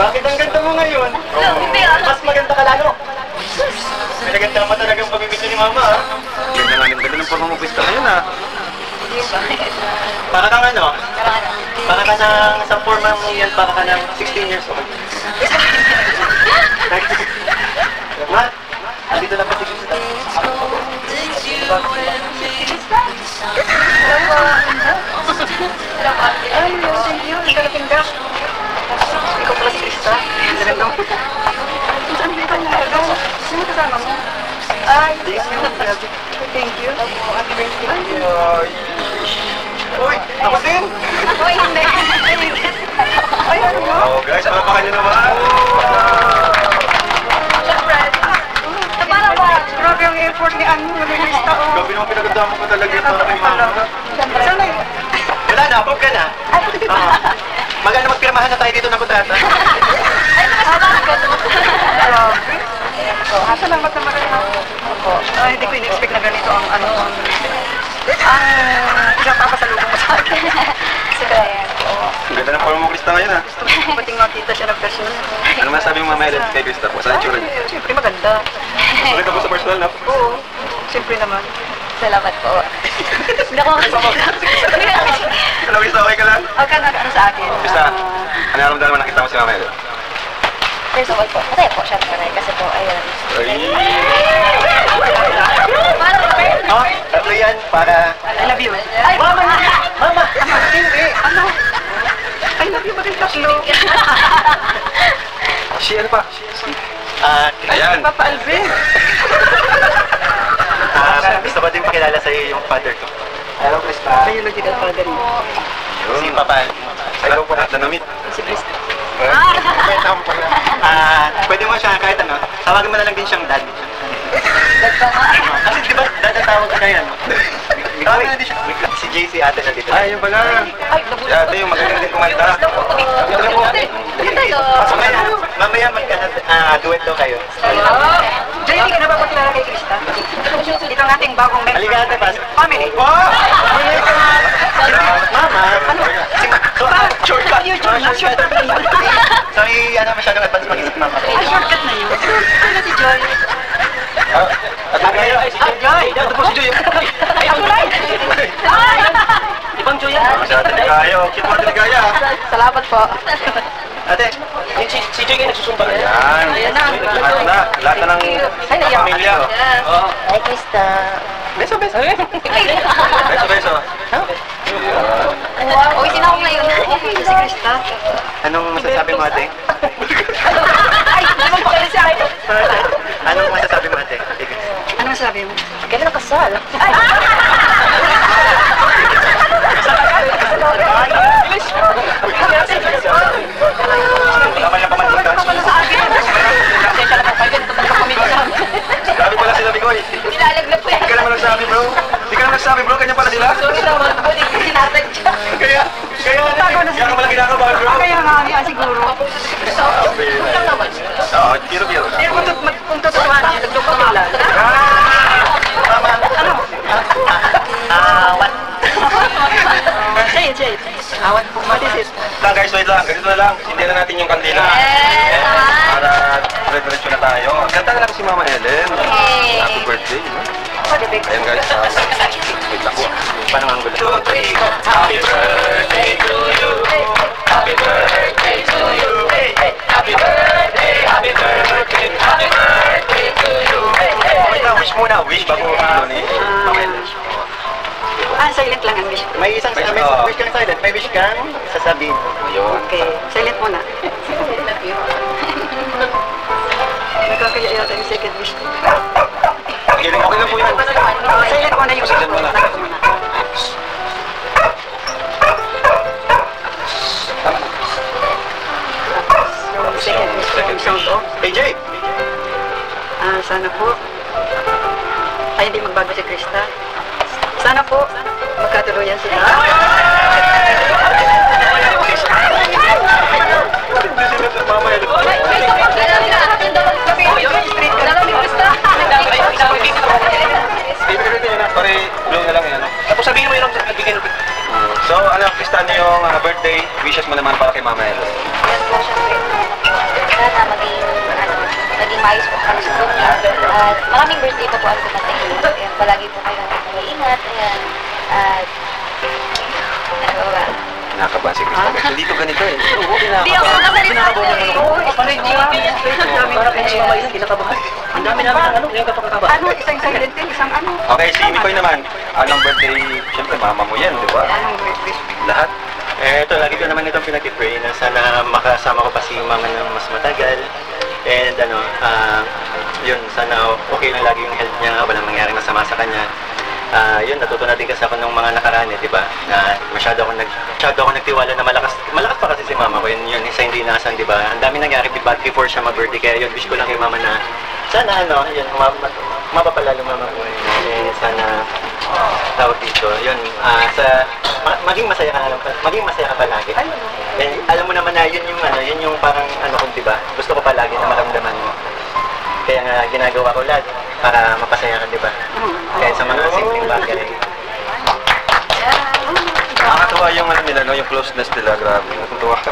Bakit ang ganda mo ngayon? Mas maganda ka lalo. Pinaganda pa talagang pamimili ni Mama, ah. Ganda nga ng ganda ng pamamupista ngayon, ah. Para kang ano? Para ka ng sa forma mo yan, para ka ng 16 years old. Ma, andito lang pa si Krista. Ay, thank you. Nagkalating ka. Ikaw pala si Krista. Maganda mo. Saan dito na? Sino kasama mo? Ay, thank you. Uy, ako din! Uy, hindi. Ay, ano mo? Oh, guys, palapakan nyo naman! Para ba? Grabe ang effort ni Ann mo, Krista. Gabi naman pinagandaan mo pa talaga ito na kay Mama. Sana yun. Wala na, pop ka na. Maganda magpirmahan na tayo dito ng kontrata. Salamat naman kayo. Hindi ko in-expect na ganito ang ano, ang pinapapasalubong mo sa akin. Ang ganda ng forma mo, Krista, ngayon, ah. Pati makita siya ng personal. Ano masabi mo, Mama Ellen, kay Krista po? Saan yung tsura niya? Siyempre maganda. Sulit ako sa personal, no? Oo, siyempre naman. Salamat po. Hindi ako Hello, Krista, okay ka lang? Okay na ano sa akin. Krista, ano naramdaman mo nakita mo si Mama Ellen? First of all po, masaya po syempre kasi po, ayun. Oh, tatlo yan para... I love you. Ay, Mama! Mama! Hindi! Ano? I love you ba din tatlo? Si ano pa? Ayan. Papa Alvin. Gusto ba din pakilala sa'yo yung father ko? Hello, Krista. Biological father mo. Si Papa. Hello po, na-meet. Si Krista. Pwede mo siya kahit ano, tawagin mo na lang din siyang dad. Dad pa nga. Kasi di ba, dad ang tawag ka na yan, no? Tawagin na din siya. Si JC ate na dito. Ay, yung pala. Si ate, yung magaling din kumanta. Ito na po. Mamaya mag-duet daw kayo. Jay, hindi ka napapakilala kay Krista. Ito ang ating bagong member. Halika ate, pas. Family. Wow! Mama! Ano? Shortcut! Shortcut! So, ano masyadong advance mag-isip, Mama? Ay, shortcut na yun. Ano si Joy? At kayo, ay si Joy. Ito po si Joy. Ay, ang tulay! Ibang Joy yan. Masyado ligaya. Cute mo ligaya. Salamat po. Ate, Si Joy kayo nagsusumba. Ayan. Ayan na. Lahat na ng pamilya. Ay, Krista. beso, beso. Beso, beso. Uy, sino ako ngayon? Si Krista. Anong masasabi mo, ate? Ay, naman pa kayo si Ayo. Anong masasabi mo, ate? Ano masabi mo? Kailan ang kasal? Ay! Wala man yung pamalitan. Sabi pala sila, Bigoy. Nilalaglag po yan. Hindi ka naman nagsabi, bro. Hindi ka naman nagsabi, bro. Kanya pala sila. Sorry naman po, hindi ko sinatadya. Kaya ka pala ginagawa, bro. Kaya nga niya siguro. Oo, kiro-kiro. Kung totohanan, nagdukot lang. Mama, ano? What? Say it. Awat po, What is it? Lang guys, wait lang. Ganito na lang. Sindihan na natin yung kandila. Para dire-diretso na tayo. Ganda na lang si Mama Ellen. Happy birthday. No? Ayan guys. Wait lang po. Paano ang gulo? 2, 3. Happy birthday to you. Happy birthday to you. Happy birthday. Happy birthday. Happy birthday to you. Wait lang, wish muna. Wish bago ni Mama Ellen. Silent lang ang wish. May isang may wish kang silent, may wish kang sasabihin. Ayun. Okay, silent muna. Nagkakaya yata yung second wish. Okay lang po yan. Silent muna yung wish Silent muna. Second wish yung sound off. Hey, Jay! Sana po ay hindi magbago si Krista. Sana po magkatuluyan sila. Mama Ellen. Pare, blue na lang yan. Tapos sabihin mo yun ang bigyan ng... So, ano, Krista, ano yung birthday wishes mo naman para kay Mama Ellen? Yan po, syempre. At maraming birthday pa po ang dumating. Ayan, palagi po kayong mag-iingat. Ayan. At, ano ba? Kinakabahan si Krista. Kasi dito ganito eh. Hindi ako makasalita eh. Paano yung ang dami namin ng ano, yung kapakakaba. Ano, isang silent din, isang ano. Okay, si Mikoy naman. Anong birthday? Siyempre, mama mo yan, di ba? Anong birthday? Lahat. Ito, lagi ko naman itong pinag-pray na sana makasama ko pa si mama ng mas matagal. And yun, sana okay lang lagi yung health niya, walang mangyaring masama sa kanya. Yun, natuto natin kasi ako ng mga nakaraan di ba? Na masyado ako nagtiwala na malakas pa kasi si mama ko. Yun, isa hindi naasan, di ba? Ang dami nangyari before siya mag-birthday, kaya yun, wish ko lang kay mama na sana yun, mapapalalo mama ko. Sana tawag dito, yun, maging masaya ka na lang, maging masaya ka palagi. And alam mo naman na yun yung parang kung di ba? Gusto ko palagi na maramdaman mo. Kaya nga ginagawa ko lahat para mapasaya ka, di ba? Kahit sa mga simpleng bagay. Nakakatuwa yung nila, no? Yung closeness nila, grabe. Natutuwa ka.